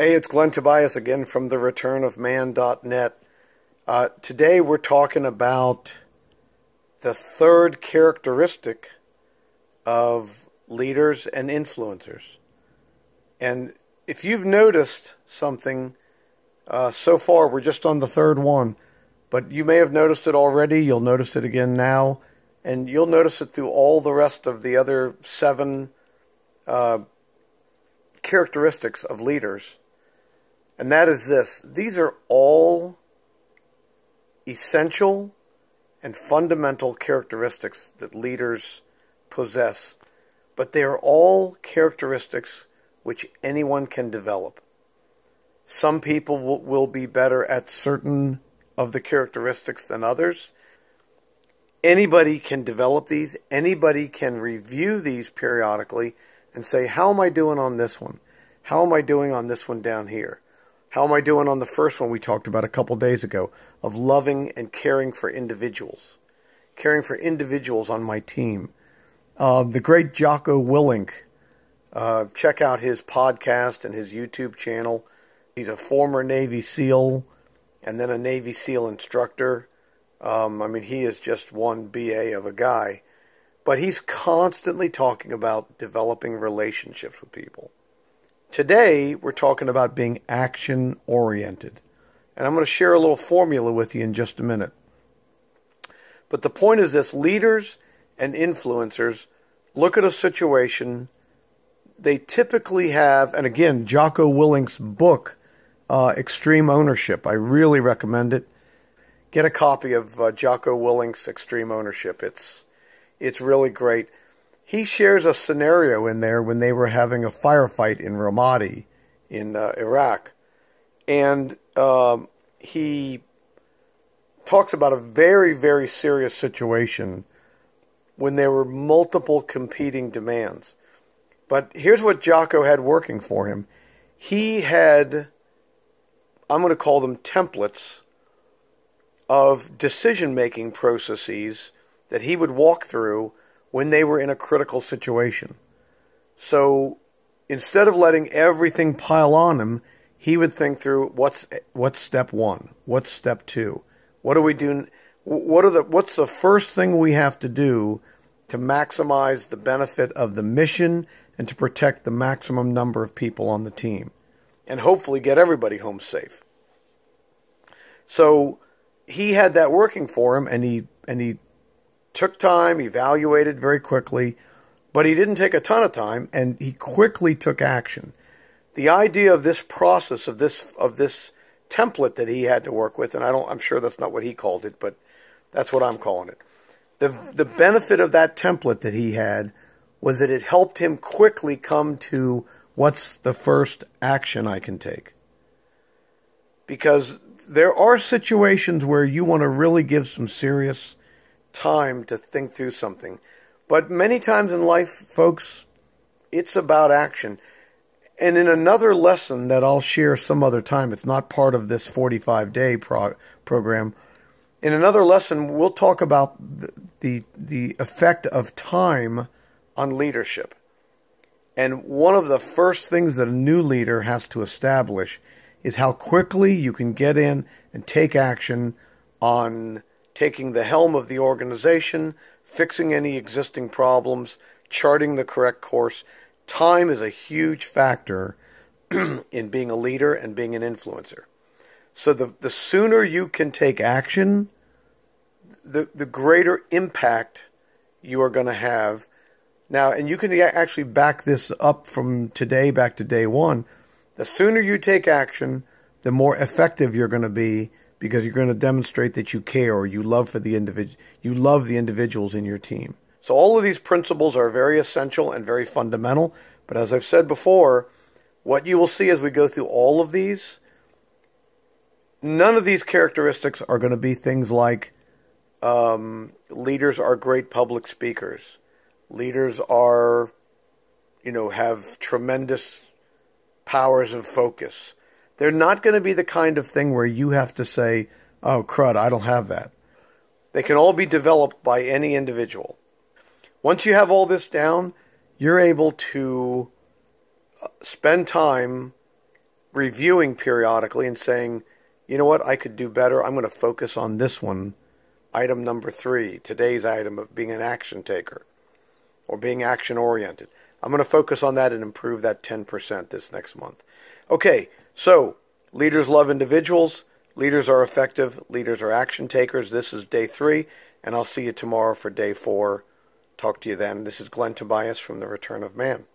Hey, it's Glenn Tobias again from thereturnofman.net. Today we're talking about the third characteristic of leaders and influencers. And if you've noticed something, so far we're just on the third one, but you may have noticed it already, you'll notice it again now, and you'll notice it through all the rest of the other 7 characteristics of leaders. And that is this: these are all essential and fundamental characteristics that leaders possess, but they are all characteristics which anyone can develop. Some people will be better at certain of the characteristics than others. Anybody can develop these. Anybody can review these periodically and say, how am I doing on this one? How am I doing on this one down here? How am I doing on the first one we talked about a couple days ago, of loving and caring for individuals? Caring for individuals on my team. The great Jocko Willink, check out his podcast and his YouTube channel. He's a former Navy SEAL and then a Navy SEAL instructor. He is just one BA of a guy. But he's constantly talking about developing relationships with people. Today, we're talking about being action-oriented. And I'm going to share a little formula with you in just a minute. But the point is this: leaders and influencers look at a situation. They typically have, and again, Jocko Willink's book, Extreme Ownership. I really recommend it. Get a copy of Jocko Willink's Extreme Ownership. It's really great. He shares a scenario in there when they were having a firefight in Ramadi in Iraq. And he talks about a very, very serious situation when there were multiple competing demands. But here's what Jocko had working for him. He had, I'm going to call them templates of decision-making processes that he would walk through when they were in a critical situation. So instead of letting everything pile on him, he would think through what's step 1, what's step 2, what do we do, what's the first thing we have to do to maximize the benefit of the mission and to protect the maximum number of people on the team, and hopefully get everybody home safe. So he had that working for him, and he took time, evaluated very quickly, but he didn't take a ton of time, and he quickly took action. The idea of this process, of this template that he had to work with, and I'm sure that's not what he called it, but that's what I'm calling it. The benefit of that template that he had was that it helped him quickly come to what's the first action I can take. Because there are situations where you want to really give some serious time to think through something. But many times in life, folks, it's about action. And in another lesson that I'll share some other time, it's not part of this 45-day program, in another lesson we'll talk about the effect of time on leadership. And one of the first things that a new leader has to establish is how quickly you can get in and take action on taking the helm of the organization, fixing any existing problems, charting the correct course. Time is a huge factor in being a leader and being an influencer. So the sooner you can take action, the greater impact you are going to have. Now, and you can actually back this up from today back to day one. The sooner you take action, the more effective you're going to be, because you're going to demonstrate that you care, or you love for the you love the individuals in your team. So all of these principles are very essential and very fundamental. But as I've said before, what you will see as we go through all of these, none of these characteristics are going to be things like leaders are great public speakers. Leaders are, have tremendous powers of focus. They're not going to be the kind of thing where you have to say, oh, crud, I don't have that. They can all be developed by any individual. Once you have all this down, you're able to spend time reviewing periodically and saying, you know what, I could do better. I'm going to focus on this one. Item number 3, today's item of being an action taker or being action oriented. I'm going to focus on that and improve that 10% this next month. Okay, so leaders love individuals. Leaders are effective. Leaders are action takers. This is day 3, and I'll see you tomorrow for day 4. Talk to you then. This is Glenn Tobias from The Return of Man.